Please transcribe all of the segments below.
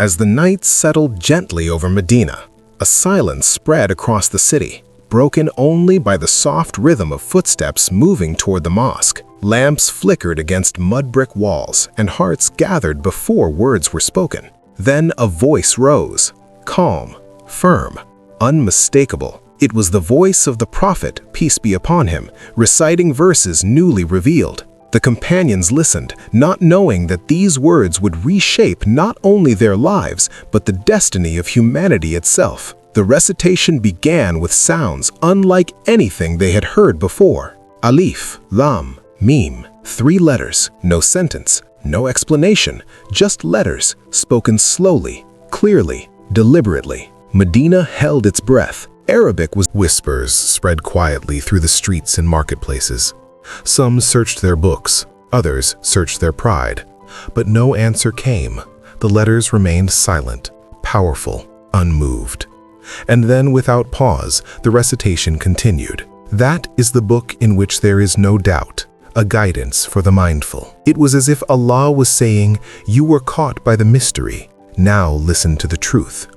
As the night settled gently over Medina, a silence spread across the city, broken only by the soft rhythm of footsteps moving toward the mosque. Lamps flickered against mud brick walls, and hearts gathered before words were spoken. Then a voice rose, calm, firm, unmistakable. It was the voice of the Prophet, peace be upon him, reciting verses newly revealed. The companions listened, not knowing that these words would reshape not only their lives, but the destiny of humanity itself. The recitation began with sounds unlike anything they had heard before. Alif Lam Mim, 3 letters, no sentence, no explanation, just letters, spoken slowly, clearly, deliberately. Medina held its breath. Arabic was whispers spread quietly through the streets and marketplaces. Some searched their books, others searched their pride. But no answer came. The letters remained silent, powerful, unmoved. And then, without pause, the recitation continued. That is the book in which there is no doubt, a guidance for the mindful. It was as if Allah was saying, you were caught by the mystery. Now listen to the truth.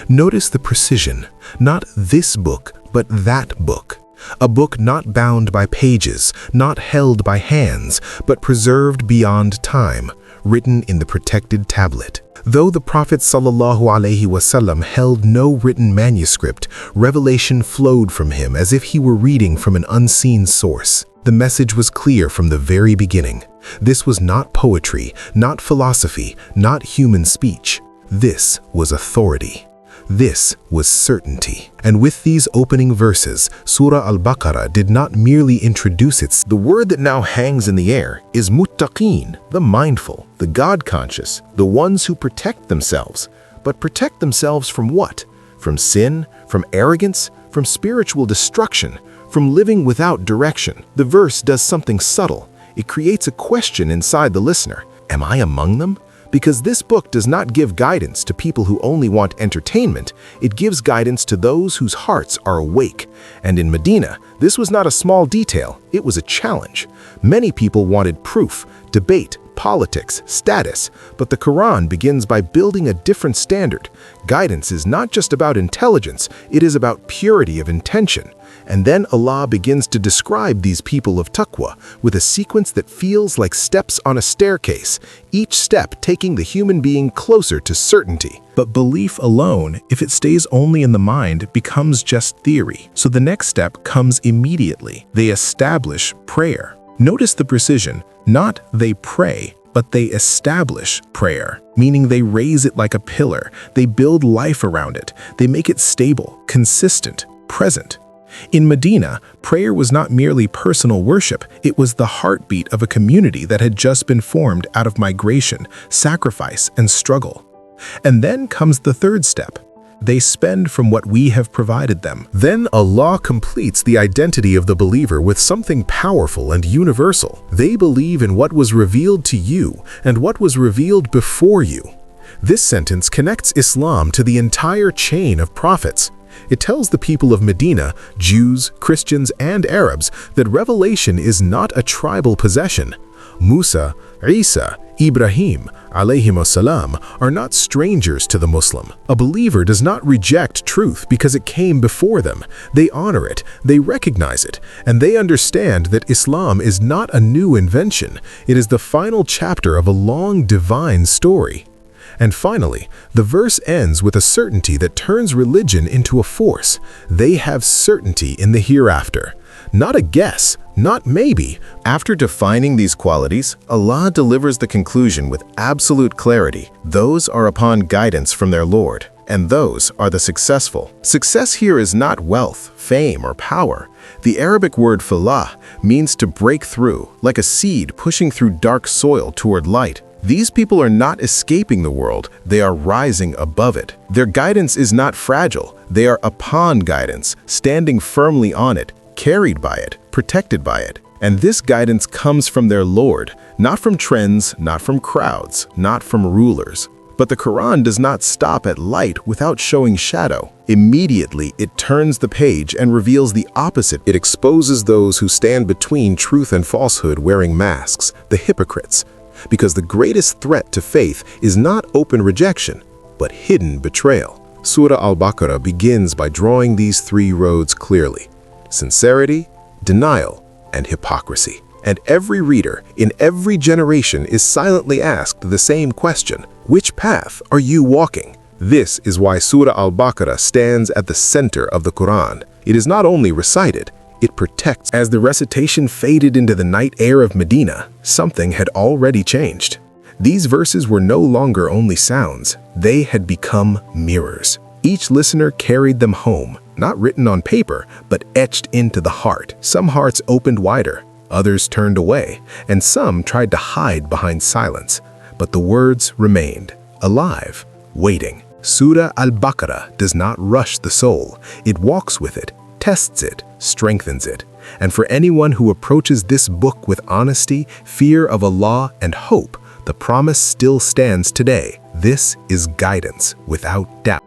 Notice the precision, not this book, but that book. A book not bound by pages, not held by hands, but preserved beyond time, written in the protected tablet. Though the Prophet ﷺ held no written manuscript, revelation flowed from him as if he were reading from an unseen source. The message was clear from the very beginning. This was not poetry, not philosophy, not human speech. This was authority. This was certainty. And with these opening verses, Surah Al-Baqarah did not merely introduce its. The word that now hangs in the air is muttaqeen, the mindful, the God-conscious, the ones who protect themselves. But protect themselves from what? From sin, from arrogance, from spiritual destruction, from living without direction. The verse does something subtle. It creates a question inside the listener. Am I among them? Because this book does not give guidance to people who only want entertainment, it gives guidance to those whose hearts are awake. And in Medina, this was not a small detail, it was a challenge. Many people wanted proof, debate, politics, status, but the Quran begins by building a different standard. Guidance is not just about intelligence, it is about purity of intention. And then Allah begins to describe these people of taqwa with a sequence that feels like steps on a staircase, each step taking the human being closer to certainty. But belief alone, if it stays only in the mind, becomes just theory. So the next step comes immediately. They establish prayer. Notice the precision, not they pray, but they establish prayer, meaning they raise it like a pillar. They build life around it. They make it stable, consistent, present. In Medina, prayer was not merely personal worship, it was the heartbeat of a community that had just been formed out of migration, sacrifice, and struggle. And then comes the third step. They spend from what we have provided them. Then Allah completes the identity of the believer with something powerful and universal. They believe in what was revealed to you and what was revealed before you. This sentence connects Islam to the entire chain of prophets. It tells the people of Medina, Jews, Christians, and Arabs that revelation is not a tribal possession. Musa, Isa, Ibrahim, alayhimussalam, are not strangers to the Muslim. A believer does not reject truth because it came before them. They honor it, they recognize it, and they understand that Islam is not a new invention. It is the final chapter of a long divine story. And finally, the verse ends with a certainty that turns religion into a force. They have certainty in the hereafter. Not a guess, not maybe. After defining these qualities, Allah delivers the conclusion with absolute clarity. Those are upon guidance from their Lord, and those are the successful. Success here is not wealth, fame, or power. The Arabic word falah means to break through, like a seed pushing through dark soil toward light. These people are not escaping the world, they are rising above it. Their guidance is not fragile, they are upon guidance, standing firmly on it, carried by it, protected by it. And this guidance comes from their Lord, not from trends, not from crowds, not from rulers. But the Quran does not stop at light without showing shadow. Immediately, it turns the page and reveals the opposite. It exposes those who stand between truth and falsehood wearing masks, the hypocrites. Because the greatest threat to faith is not open rejection, but hidden betrayal. Surah Al-Baqarah begins by drawing these three roads clearly: sincerity, denial, and hypocrisy. And every reader in every generation is silently asked the same question: which path are you walking? This is why Surah Al-Baqarah stands at the center of the Qur'an. It is not only recited, it protects. As the recitation faded into the night air of Medina, something had already changed. These verses were no longer only sounds, they had become mirrors. Each listener carried them home, not written on paper, but etched into the heart. Some hearts opened wider, others turned away, and some tried to hide behind silence. But the words remained, alive, waiting. Surah Al-Baqarah does not rush the soul. It walks with it, tests it, strengthens it. And for anyone who approaches this book with honesty, fear of Allah, and hope, the promise still stands today. This is guidance without doubt.